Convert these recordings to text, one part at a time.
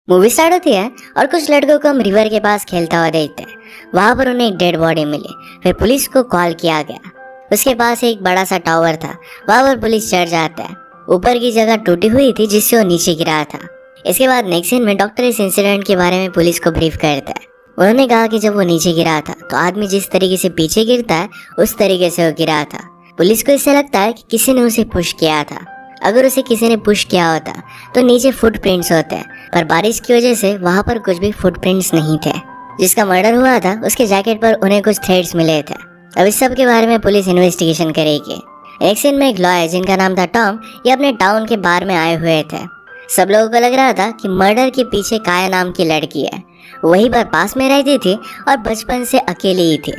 Movie start होती है और कुछ लड़कों को हम रिवर के पास खेलता हुआ देखते हैं। वहां पर उन्हें एक डेड बॉडी मिली। फिर पुलिस को कॉल किया गया। उसके पास एक बड़ा सा टावर था। वहां पर पुलिस चढ़ जाता है। ऊपर की जगह टूटी हुई थी जिससे वो नीचे गिरा था। इसके बाद नेक्स्ट सीन में डॉक्टर इस इंसिडेंट के बारे में पुलिस को ब्रीफ करता है। उन्होंने कहा कि जब वो नीचे गिरा था तो आदमी जिस तरीके से पीछे गिरता है उस तरीके से वो गिरा था। पुलिस को इससे लगता है कि किसी ने उसे पुश किया था। अगर उसे किसी ने पुश किया होता तो नीचे फुटप्रिंट्स होते हैं, पर बारिश की वजह से वहां पर कुछ भी फुटप्रिंट्स नहीं थे। जिसका मर्डर हुआ था उसके जैकेट पर उन्हें कुछ थ्रेड्स मिले थे। अब इस सब के बारे में पुलिस इन्वेस्टिगेशन करेगी। एक सीन में एक लॉयर जिनका नाम था टॉम, ये अपने टाउन के बार में आए हुए थे। सब लोगों को लग रहा था कि मर्डर के पीछे काया नाम की लड़की है। वहीं पर पास में रहती थी और बचपन से अकेली ही थी।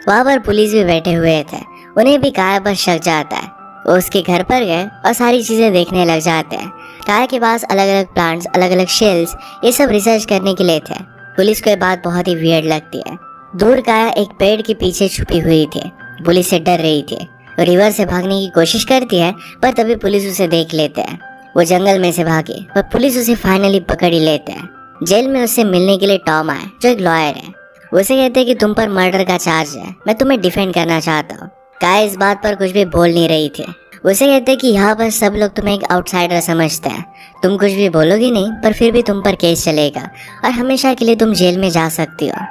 वहां पर पुलिस भी बैठे हुए थे। उन्हें भी काया पर शक जाता है। वो उसके घर पर गए और सारी चीजें देखने लग जाते हैं। काया के पास अलग अलग प्लांट्स, अलग अलग शेल्स, ये सब रिसर्च करने के लिए थे। पुलिस को ये बात बहुत ही वियर्ड लगती है। दूर काया एक पेड़ के पीछे छुपी हुई थी। पुलिस से डर रही थी। वो रिवर से भागने की कोशिश करती है, पर तभी पुलिस उसे देख लेते हैं। वो जंगल में से भागे पर पुलिस उसे फाइनली पकड़ ही लेते हैं। जेल में उससे मिलने के लिए टॉम आए, जो एक लॉयर है। उसे कहते हैं कि तुम पर मर्डर का चार्ज है, मैं तुम्हें डिफेंड करना चाहता हूँ। काया इस बात पर कुछ भी बोल नहीं रही थी। उसे कहते कि यहाँ पर सब लोग तुम्हें एक आउटसाइडर समझते हैं। तुम कुछ भी बोलोगी नहीं, पर फिर भी तुम पर केस चलेगा और हमेशा के लिए तुम जेल में जा सकती हो।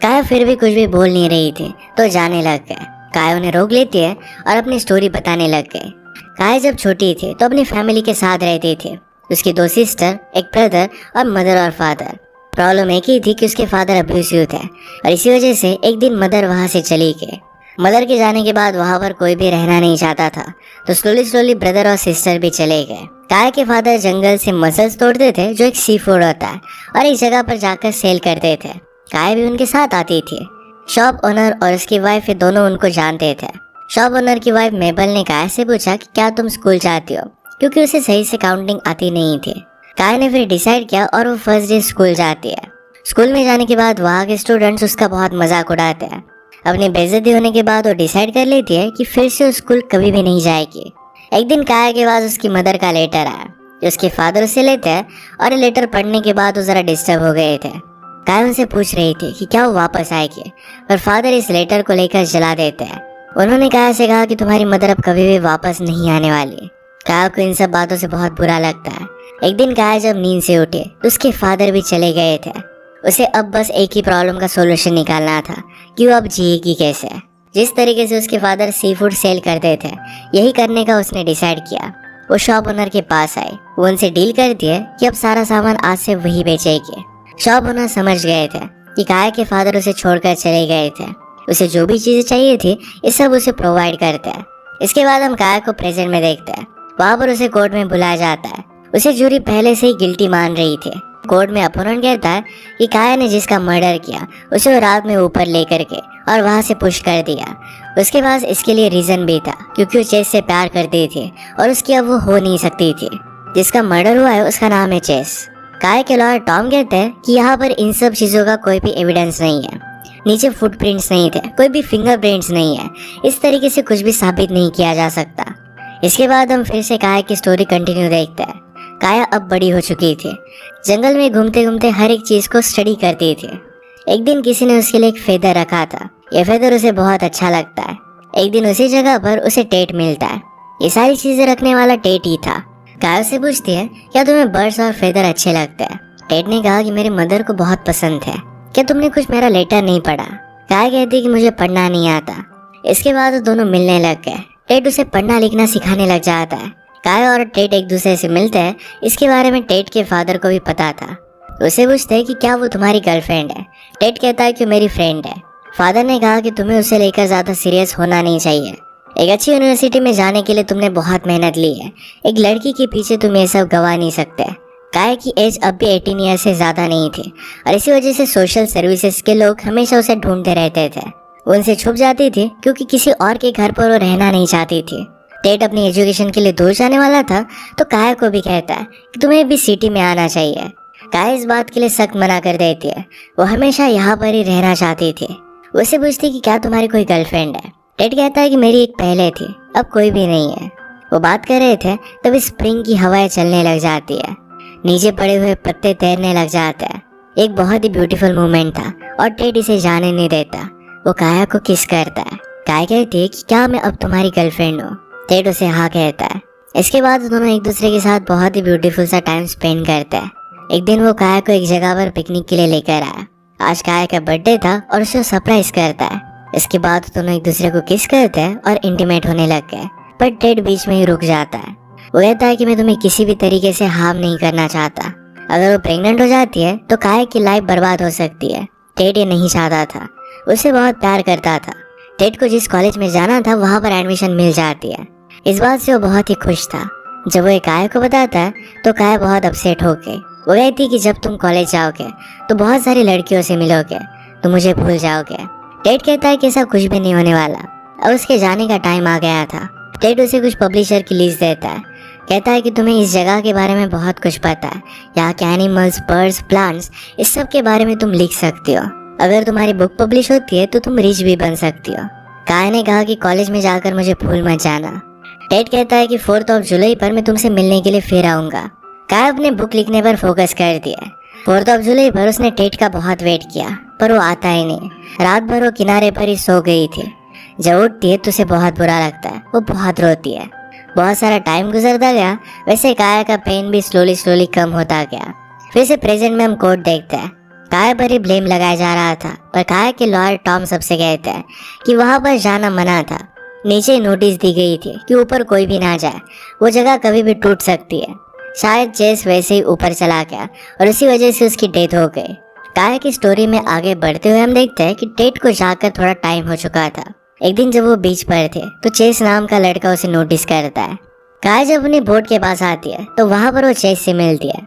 काया फिर भी कुछ भी बोल नहीं रही थी तो जाने लग गए। काया उन्हें रोक लेती है और अपनी स्टोरी बताने लग गई। काया जब छोटी थी तो अपनी फैमिली के साथ रहती थी। उसकी 2 सिस्टर, एक ब्रदर और मदर और फादर। प्रॉब्लम एक ही थी कि उसके फादर अब्यूसिव थे और इसी वजह से एक दिन मदर वहाँ से चली गई। मदर के जाने के बाद वहाँ पर कोई भी रहना नहीं चाहता था, तो स्लोली ब्रदर और सिस्टर भी चले गए। काया के फादर जंगल से मसल्स तोड़ते थे, जो एक सी फूड होता है, और एक जगह पर जाकर सेल करते थे। काया भी उनके साथ आती थी। शॉप ओनर और उसकी वाइफ, ये दोनों उनको जानते थे। शॉप ओनर की वाइफ मेबल ने काया से पूछा कि क्या तुम स्कूल जाती हो, क्योंकि उसे सही से काउंटिंग आती नहीं थी। काया ने फिर डिसाइड किया और वो फर्स्ट डे स्कूल जाती है। स्कूल में जाने के बाद वहाँ के स्टूडेंट्स उसका बहुत मजाक उड़ाते हैं। अपनी बेइज्जती होने के बाद वो डिसाइड कर लेती है कि फिर से स्कूल कभी भी नहीं जाएगी। एक दिन काया के पास उसकी मदर का लेटर आया, जो उसके फादर उसे लेते हैं, और लेटर पढ़ने के बाद वो जरा डिस्टर्ब हो गए थे। काया उनसे पूछ रही थी कि क्या वो वापस आएगी, पर फादर इस लेटर को लेकर जला देते हैं। उन्होंने काया से कहा कि तुम्हारी मदर अब कभी भी वापस नहीं आने वाली। काया को इन सब बातों से बहुत बुरा लगता है। एक दिन काया जब नींद से उठे तो उसके फादर भी चले गए थे। उसे अब बस एक ही प्रॉब्लम का सोल्यूशन निकालना था कि वो अब जिएगी कैसे। जिस तरीके से उसके फादर सी फूड सेल करते थे, यही करने का उसने डिसाइड किया। वो शॉप ओनर के पास आई। वो उनसे डील कर दिए कि अब सारा सामान आज से वही बेचेगी। शॉप ओनर समझ गए थे कि काया के फादर उसे छोड़कर चले गए थे। उसे जो भी चीजें चाहिए थी ये सब उसे प्रोवाइड करते हैं। इसके बाद हम काया को प्रेजेंट में देखते हैं। वहाँ पर उसे कोर्ट में बुलाया जाता है। उसे जूरी पहले से ही गिल्टी मान रही थी। कोर्ट में अपोनेंट कहता है कि काया ने जिसका मर्डर किया उसे वो रात में ऊपर लेकर के और वहां से पुश कर दिया। उसके पास इसके लिए रीजन भी था, क्योंकि वो चेस से प्यार करती थी और उसकी अब वो हो नहीं सकती थी। जिसका मर्डर हुआ है उसका नाम है चेस। काया के लॉयर टॉम कहते हैं कि यहाँ पर इन सब चीजों का कोई भी एविडेंस नहीं है। नीचे फुटप्रिंट्स नहीं थे, कोई भी फिंगरप्रिंट्स नहीं है। इस तरीके से कुछ भी साबित नहीं किया जा सकता। इसके बाद हम फिर से काया की स्टोरी कंटिन्यू देखते हैं। काया अब बड़ी हो चुकी थी। जंगल में घूमते घूमते हर एक चीज को स्टडी करती थी। एक दिन किसी ने उसके लिए एक फेदर रखा था। यह फेदर उसे बहुत अच्छा लगता है। एक दिन उसी जगह पर उसे टेट मिलता है। ये सारी चीजें रखने वाला टेट ही था। काया से पूछती है, क्या तुम्हें बर्ड्स और फेदर अच्छे लगते हैं? टेट ने कहा कि मेरी मदर को बहुत पसंद है। क्या तुमने कुछ मेरा लेटर नहीं पढ़ा? काया कहती है कि मुझे पढ़ना नहीं आता। इसके बाद वो दोनों मिलने लग गए। टेट उसे पढ़ना लिखना सिखाने लग जाता है। काया और टेट एक दूसरे से मिलते हैं। इसके बारे में टेट के फादर को भी पता था। उसे पूछते हैं कि क्या वो तुम्हारी गर्लफ्रेंड है? टेट कहता है कि मेरी फ्रेंड है। फादर ने कहा कि तुम्हें उसे लेकर ज्यादा सीरियस होना नहीं चाहिए। एक अच्छी यूनिवर्सिटी में जाने के लिए तुमने बहुत मेहनत ली है। एक लड़की के पीछे तुम ये सब गवा नहीं सकते। काया की एज अब भी 18 ईयर से ज्यादा नहीं थी और इसी वजह से सोशल सर्विसेज के लोग हमेशा उसे ढूंढते रहते थे। वो उनसे छुप जाती थी क्योंकि किसी और के घर पर वो रहना नहीं चाहती थी। टेट अपनी एजुकेशन के लिए दूर जाने वाला था तो काया को भी कहता है कि तुम्हें भी सिटी में आना चाहिए। काया इस बात के लिए सख्त मना कर देती है। वो हमेशा यहाँ पर ही रहना चाहती थी। उससे पूछती कि क्या तुम्हारी कोई गर्लफ्रेंड है? टेट कहता है कि मेरी एक पहले थी, अब कोई भी नहीं है। वो बात कर रहे थे तभी स्प्रिंग की हवाएं चलने लग जाती है। नीचे पड़े हुए पत्ते तैरने लग जाते हैं। एक बहुत ही ब्यूटीफुल मोमेंट था और टेड इसे जाने नहीं देता। वो काया को किस करता है। काया कहती है कि क्या मैं अब तुम्हारी गर्लफ्रेंड हूँ। टेड उसे हाँ कहता है। इसके बाद दोनों एक दूसरे के साथ बहुत ही ब्यूटीफुल सा टाइम स्पेंड करते हैं। एक दिन वो काया को एक जगह पर पिकनिक के लिए लेकर आया। आज काया का बर्थडे था और उसे सरप्राइज करता है। इसके बाद दोनों एक दूसरे को किस करते हैं और इंटीमेट होने लग गए, पर टेड बीच में ही रुक जाता है। वो कहता है कि मैं तुम्हें किसी भी तरीके से हार्म नहीं करना चाहता। अगर वो प्रेग्नेंट हो जाती है तो काया की लाइफ बर्बाद हो सकती है। टेड ये नहीं चाहता था, उसे बहुत प्यार करता था। टेड को जिस कॉलेज में जाना था वहाँ पर एडमिशन मिल जाती है। इस बात से वो बहुत ही खुश था। जब वो काया को बताता है तो काया बहुत अपसेट हो गई। वो कहती है कि जब तुम कॉलेज जाओगे तो बहुत सारी लड़कियों से मिलोगे, तो मुझे भूल जाओगे। टेड कहता है कि ऐसा कुछ भी नहीं होने वाला। अब उसके जाने का टाइम आ गया था। टेड उसे कुछ पब्लिशर की लिस्ट देता है। कहता है कि तुम्हें इस जगह के बारे में बहुत कुछ पता है। यहाँ के एनिमल्स, बर्ड्स, प्लांट्स, इस सब के बारे में तुम लिख सकती हो। अगर तुम्हारी बुक पब्लिश होती है तो तुम रिच भी बन सकती हो। काया ने कहा कि कॉलेज में जाकर मुझे भूल मत जाना। टेड कहता है कि 4 जुलाई पर मैं तुमसे मिलने के लिए फिर आऊँगा। काया अपने बुक लिखने पर फोकस कर दिया। 4 जुलाई पर उसने टेड का बहुत वेट किया, पर वो आता ही नहीं। रात भर वो किनारे पर ही सो गई थी। जब उठती है तो उसे बहुत बुरा लगता है। वो बहुत रोती है। बहुत सारा टाइम गुजरता गया। वैसे काया का पेन भी स्लोली कम होता गया। फिर से प्रेजेंट में हम कोर्ट देखते हैं। काया पर ही ब्लेम लगाया जा रहा था, पर काया के लॉयर टॉम सबसे कहते हैं कि वहाँ पर जाना मना था। नीचे नोटिस दी गई थी कि ऊपर कोई भी ना जाए, वो जगह कभी भी टूट सकती है। शायद चेस वैसे ही ऊपर चला गया और इसी वजह से उसकी डेथ हो गई। काया की स्टोरी में आगे बढ़ते हुए हम देखते हैं कि टेड को जाकर थोड़ा टाइम हो चुका था। एक दिन जब वो बीच पर थे तो चेस नाम का लड़का उसे नोटिस करता है। काया जब अपनी बोट के पास आती है तो वहाँ पर वो चेस से मिलती है।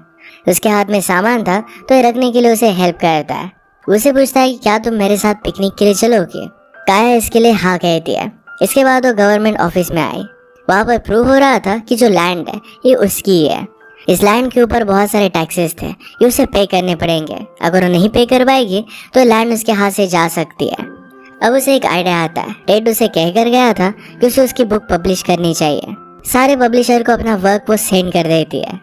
उसके हाथ में सामान था तो ये रखने के लिए उसे हेल्प करता है। उसे पूछता है कि क्या तुम मेरे साथ पिकनिक के लिए चलोगे। काया इसके लिए हाँ कहती है। इसके बाद वो गवर्नमेंट ऑफिस में आई। वहाँ पर प्रूव हो रहा था कि जो लैंड है ये उसकी ही है। इस लैंड के ऊपर बहुत सारे टैक्सेस थे, ये उसे पे करने पड़ेंगे। अगर वो नहीं पे कर पाएगी तो लैंड उसके हाथ से जा सकती है। अब उसे एक आइडिया आता है। टेड उसे कहकर गया था कि उसे उसकी बुक पब्लिश करनी चाहिए। सारे पब्लिशर को अपना वर्क वो सेंड कर देती है।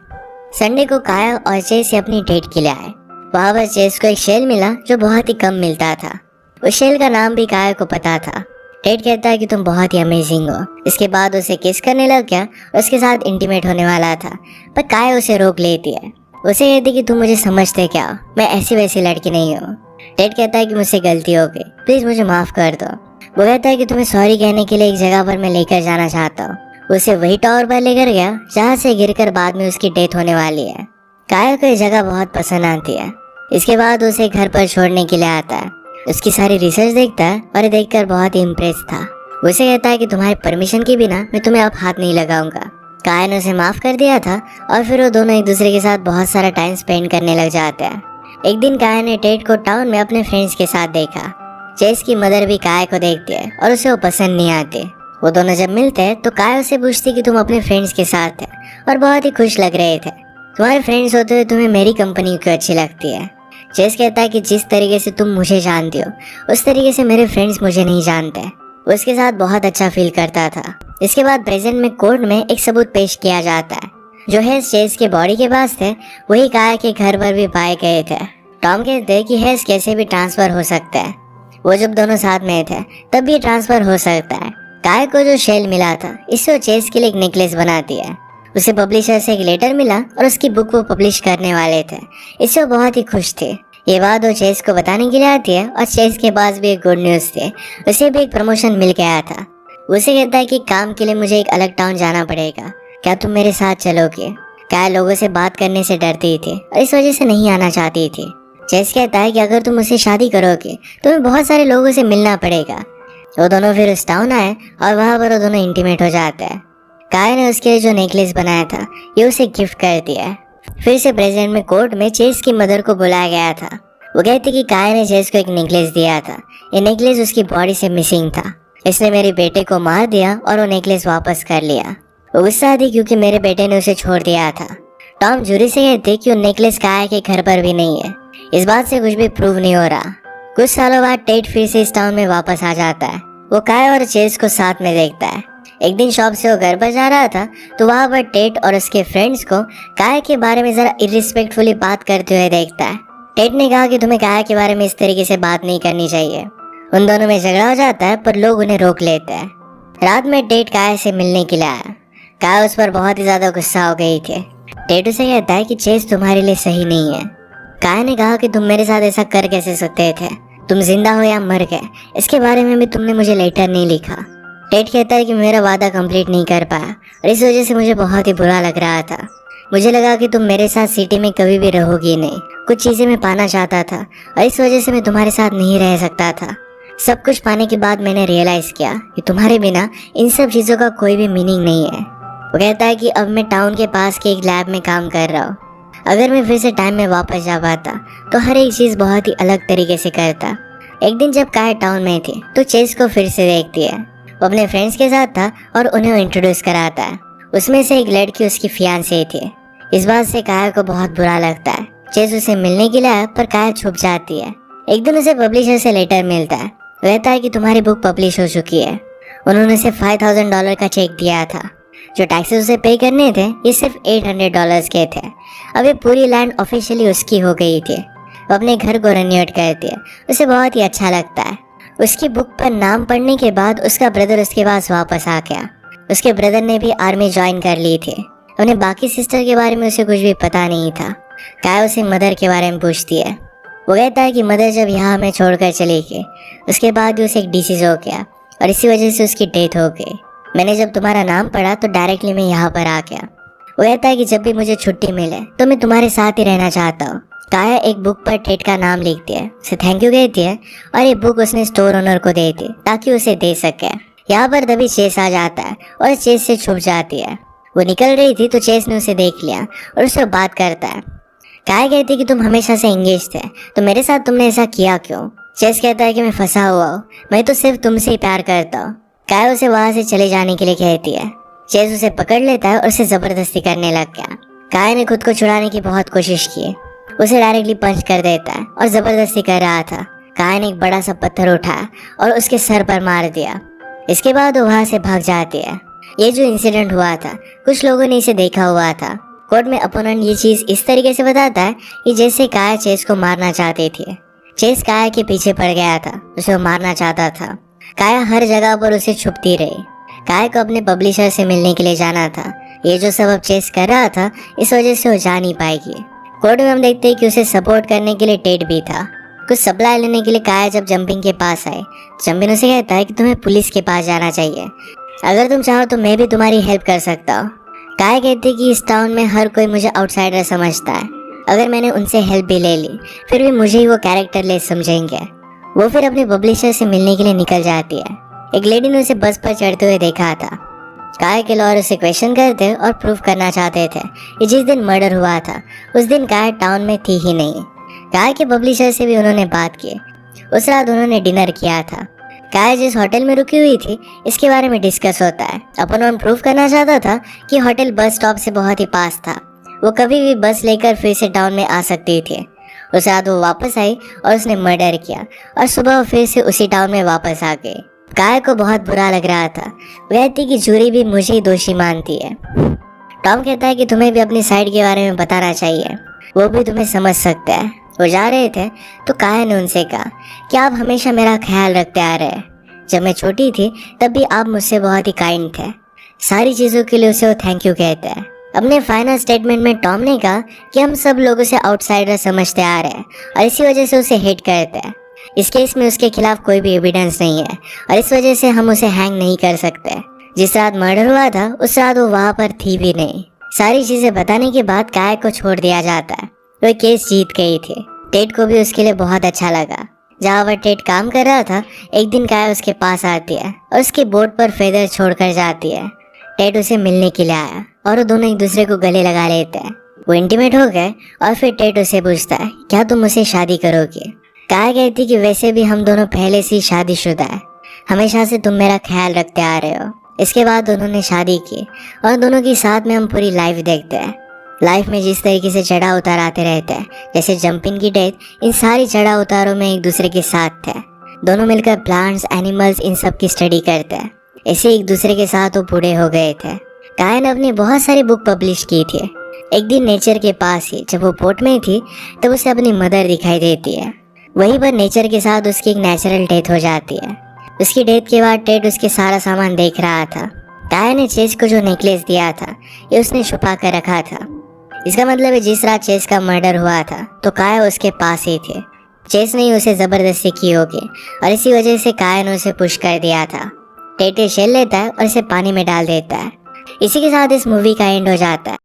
संडे को काया और चेस अपनी डेट के लिए आए। वहाँ पर चेस को एक शेल मिला जो बहुत ही कम मिलता था। उस शेल का नाम भी काया को पता था। टेड कहता है कि तुम बहुत ही अमेजिंग हो। इसके बाद उसे किस करने लग गया और उसके साथ इंटीमेट होने वाला था, पर काया उसे रोक लेती है। उसे कहती कि तुम मुझे समझते क्या, मैं ऐसी वैसी लड़की नहीं हूँ। टेड कहता है कि मुझसे गलती हो गई, प्लीज मुझे माफ कर दो। वो कहता है कि तुम्हें सॉरी कहने के लिए एक जगह पर मैं लेकर जाना चाहता हूँ। उसे वही टावर पर लेकर गया जहाँ से गिरकर बाद में उसकी डेथ होने वाली है। काया को ये जगह बहुत पसंद आती है। इसके बाद उसे घर पर छोड़ने के लिए आता है। उसकी सारी रिसर्च देखता है और ये देखकर बहुत ही इम्प्रेस था। उसे कहता है कि तुम्हारी परमिशन के बिना मैं तुम्हें अब हाथ नहीं लगाऊंगा। काया ने उसे माफ कर दिया था और फिर वो दोनों एक दूसरे के साथ बहुत सारा टाइम स्पेंड करने लग जाते हैं। एक दिन काया ने टेड को टाउन में अपने फ्रेंड्स के साथ देखा। चेस की मदर भी काया को देखती है और उसे वो पसंद नहीं आती। वो दोनों जब मिलते हैं तो काया उसे पूछती कि तुम अपने फ्रेंड्स के साथ थे और बहुत ही खुश लग रहे थे। तुम्हारे फ्रेंड्स होते हुए तुम्हें मेरी कंपनी क्यों अच्छी लगती है। चेस कहता है कि जिस तरीके से तुम मुझे जानती हो उस तरीके से मेरे फ्रेंड्स मुझे नहीं जानते। वो उसके साथ बहुत अच्छा फील करता था। इसके बाद प्रेजेंट में कोर्ट में एक सबूत पेश किया जाता है। जो हेस चेस के बॉडी के पास थे वही काया के घर पर भी पाए गए थे। टॉम कहते हैं कि हेस कैसे भी ट्रांसफर हो सकता है। वो जब दोनों साथ में थे तब भी ट्रांसफर हो सकता है। काया को जो शेल मिला था इससे वो चेस के लिए एक नेकलेस बनाती है। उसे पब्लिशर से एक लेटर मिला और उसकी बुक वो पब्लिश करने वाले थे। इससे वो बहुत ही खुश थे। ये बात वो चेस को बताने के लिए आती है और चेस के पास भी एक गुड न्यूज़ थे। उसे भी एक प्रमोशन मिल गया था। उसे कहता है कि काम के लिए मुझे एक अलग टाउन जाना पड़ेगा, क्या तुम मेरे साथ चलोगे। काया लोगों से बात करने से डरती थी और इस वजह से नहीं आना चाहती थी। चेस कहता है कि अगर तुम मुझसे शादी करोगे तो तुम्हें बहुत सारे लोगों से मिलना पड़ेगा। वो दोनों फिर उस टाउन आए और वहाँ पर वो दोनों इंटीमेट हो जाते हैं। काया ने उसके लिए जो नेकलेस बनाया था ये उसे गिफ्ट कर दिया है। फिर से प्रेजेंट में कोर्ट में चेस की मदर को बुलाया गया था। वो कहती कि काया ने चेस को एक नेकलेस दिया था। ये नेकलेस उसकी बॉडी से मिसिंग था। इसने मेरे बेटे को मार दिया और वो नेकलेस वापस कर लिया। वो गुस्सा थी क्योंकि मेरे बेटे ने उसे छोड़ दिया था। टॉम जूरी से कहते कि वो नेकलेस काया के घर पर भी नहीं है। इस बात से कुछ भी प्रूव नहीं हो रहा। कुछ सालों बाद टेड फिर से इस टाउन में वापस आ जाता है। वो काया और चेस को साथ में देखता है। एक दिन शॉप से वो घर पर जा रहा था तो वहाँ पर टेट और उसके फ्रेंड्स को काया के बारे में जरा इरिस्पेक्टफुली बात करते हुए देखता है। टेट ने कहा कि तुम्हें काया के बारे में इस तरीके से बात नहीं करनी चाहिए। उन दोनों में झगड़ा हो जाता है पर लोग उन्हें रोक लेते हैं। रात में टेट काया से मिलने के लिए आया। काया उस पर बहुत ही ज्यादा गुस्सा हो गई थी। टेट उसे कहता है कि चेस तुम्हारे लिए सही नहीं है। काया ने कहा कि तुम मेरे साथ ऐसा कर कैसे सकते थे, तुम जिंदा हो या मर गए, इसके बारे में भी तुमने मुझे लेटर नहीं लिखा। टेट कहता है कि मेरा वादा कंप्लीट नहीं कर पाया और इस वजह से मुझे बहुत ही बुरा लग रहा था। मुझे लगा कि तुम मेरे साथ सिटी में कभी भी रहोगी नहीं। कुछ चीज़ें मैं पाना चाहता था और इस वजह से मैं तुम्हारे साथ नहीं रह सकता था। सब कुछ पाने के बाद मैंने रियलाइज़ किया कि तुम्हारे बिना इन सब चीज़ों का कोई भी मीनिंग नहीं है। वो कहता है कि अब मैं टाउन के पास के एक लैब में काम कर रहा हूँ। अगर मैं फिर से टाइम में वापस जा पाता तो हर एक चीज़ बहुत ही अलग तरीके से करता। एक दिन जब काया टाउन में थी तो चेस को फिर से देखती है। वो अपने फ्रेंड्स के साथ था और उन्हें इंट्रोड्यूस कराता है। उसमें से एक लड़की उसकी फियांसे थी। इस बात से काया को बहुत बुरा लगता है। चेस उसे मिलने के लिए आया पर काया छुप जाती है। एक दिन उसे पब्लिशर से लेटर मिलता है। कहता है कि तुम्हारी बुक पब्लिश हो चुकी है। उन्होंने उसे $5,000 का चेक दिया था। जो टैक्सेस उसे पे करने थे ये सिर्फ $800 के थे। अब ये पूरी लैंड ऑफिशियली उसकी हो गई थी। वो अपने घर को रिन्यूएट करती है। उसे बहुत ही अच्छा लगता है। उसकी बुक पर नाम पढ़ने के बाद उसका ब्रदर उसके पास वापस आ गया। उसके ब्रदर ने भी आर्मी ज्वाइन कर ली थी। उन्हें बाकी सिस्टर के बारे में उसे कुछ भी पता नहीं था। काया उसे मदर के बारे में पूछती है। वो कहता है कि मदर जब यहाँ हमें छोड़कर चली गई उसके बाद भी उसे एक डिसीज हो गया और इसी वजह से उसकी डेथ हो गई। मैंने जब तुम्हारा नाम पढ़ा तो डायरेक्टली मैं यहाँ पर आ गया। वो कहता है कि जब भी मुझे छुट्टी मिले तो मैं तुम्हारे साथ ही रहना चाहता हूँ। काया एक बुक पर टेट का नाम लिखती है, उसे थैंक यू कहती है और ये बुक उसने स्टोर ओनर को दे दी ताकि उसे दे सके। यहाँ पर तभी चेस आ जाता है और चेस से छुप जाती है। वो निकल रही थी तो चेस ने उसे देख लिया और उससे बात करता है। काया कहती है कि तुम हमेशा से एंगेज थे तो मेरे साथ तुमने ऐसा किया क्यों? चेस कहता है कि मैं फंसा हुआ हूँ, मैं तो सिर्फ तुमसे ही प्यार करता हूँ। काया उसे वहां से चले जाने के लिए कहती है। चेस उसे पकड़ लेता है और उसे जबरदस्ती करने लग गया। काया ने खुद को छुड़ाने की बहुत कोशिश की। उसे डायरेक्टली पंच कर देता है और जबरदस्ती कर रहा था। काया ने एक बड़ा सा पत्थर उठाया और उसके सर पर मार दिया। इसके बाद वो वहां से भाग जाती है। ये जो इंसिडेंट हुआ था कुछ लोगों ने इसे देखा हुआ था। कोर्ट में अपोनेंट ये चीज इस तरीके से बताता है कि जैसे काया चेस को मारना चाहती थी। चेस काया के पीछे पड़ गया था, उसे वो मारना चाहता था। काया हर जगह पर उसे छुपती रही। काया को अपने पब्लिशर से मिलने के लिए जाना था। ये जो सब अब चेस कर रहा था इस वजह से वो जा नहीं पाएगी। कोर्ट में हम देखते हैं कि उसे सपोर्ट करने के लिए टेट भी था। कुछ सप्लाई लेने के लिए काया जब जंपिंग के पास आए, जंपिंग उसे कहता है कि तुम्हें पुलिस के पास जाना चाहिए। अगर तुम चाहो तो मैं भी तुम्हारी हेल्प कर सकता हूँ। काया कहती है कि इस टाउन में हर कोई मुझे आउटसाइडर समझता है। अगर मैंने उनसे हेल्प भी ले ली फिर भी मुझे ही वो कैरेक्टर लेस समझेंगे। वो फिर अपने पब्लिशर से मिलने के लिए निकल जाती है। एक लेडी ने उसे बस पर चढ़ते हुए देखा था। काया के लॉयर उसे क्वेश्चन करते और प्रूफ करना चाहते थे कि जिस दिन मर्डर हुआ था उस दिन काया टाउन में थी ही नहीं। काया के पब्लिशर से भी उन्होंने बात की। उस रात उन्होंने डिनर किया था। काया जिस होटल में रुकी हुई थी इसके बारे में डिस्कस होता है। अपन प्रूफ करना चाहता था कि होटल बस स्टॉप से बहुत ही पास था। वो कभी भी बस लेकर फिर से टाउन में आ सकती थी। उस रात वो वापस आई और उसने मर्डर किया और सुबह वो फिर से उसी टाउन में वापस आ गई। काया को बहुत बुरा लग रहा था। वो कहती कि जूरी भी मुझे ही दोषी मानती है। टॉम कहता है कि तुम्हें भी अपनी साइड के बारे में बताना चाहिए, वो भी तुम्हें समझ सकते हैं। वो जा रहे थे तो काया ने उनसे कहा कि आप हमेशा मेरा ख्याल रखते आ रहे हैं। जब मैं छोटी थी तब भी आप मुझसे बहुत ही काइंड थे। सारी चीज़ों के लिए उसे वो थैंक यू कहते हैं। अपने फाइनल स्टेटमेंट में टॉम ने कहा कि हम सब लोग उसे आउटसाइडर समझते आ रहे हैं और इसी वजह से उसे हेट करते हैं। इस केस में उसके खिलाफ कोई भी एविडेंस नहीं है और इस वजह से हम उसे हैंग नहीं कर सकते। जिस रात मर्डर हुआ था उस रात वो वहाँ पर थी भी नहीं। सारी चीजें बताने के बाद काया को छोड़ दिया जाता है। वो केस जीत गई थी। टेट को भी उसके लिए बहुत अच्छा लगा। जहाँ पर टेट काम कर रहा था एक दिन काया उसके पास आती है और उसके बोर्ड पर फेदर छोड़कर जाती है। टेट उसे मिलने के लिए आया और वो दोनों एक दूसरे को गले लगा लेते हैं। वो इंटीमेट हो गए और फिर टेट उसे पूछता है क्या तुम मुझसे शादी करोगे? काया कहती कि वैसे भी हम दोनों पहले से ही शादीशुदा है, हमेशा से तुम मेरा ख्याल रखते आ रहे हो। इसके बाद उन्होंने शादी की और दोनों की साथ में हम पूरी लाइफ देखते हैं। लाइफ में जिस तरीके से चढ़ाव उतार आते रहते हैं, जैसे जंपिंग की डेथ, इन सारी चढ़ाव उतारों में एक दूसरे के साथ थे। दोनों मिलकर प्लांट्स, एनिमल्स, इन सब की स्टडी करते हैं। ऐसे एक दूसरे के साथ वो बूढ़े हो गए थे। काया ने अपनी बहुत सारी बुक पब्लिश की थी। एक दिन नेचर के पास ही जब वो पोर्ट में थी तब उसे अपनी मदर दिखाई देती है। वहीं पर नेचर के साथ उसकी एक नेचुरल डेथ हो जाती है। उसकी डेथ के बाद टेड उसके सारा सामान देख रहा था। काया ने चेस को जो नेकलेस दिया था ये उसने छुपा कर रखा था। इसका मतलब है जिस रात चेस का मर्डर हुआ था तो काया उसके पास ही थे। चेस ने उसे जबरदस्ती की होगी और इसी वजह से काया ने उसे पुश कर दिया था। टेड शेल लेता है और इसे पानी में डाल देता है। इसी के साथ इस मूवी का एंड हो जाता है।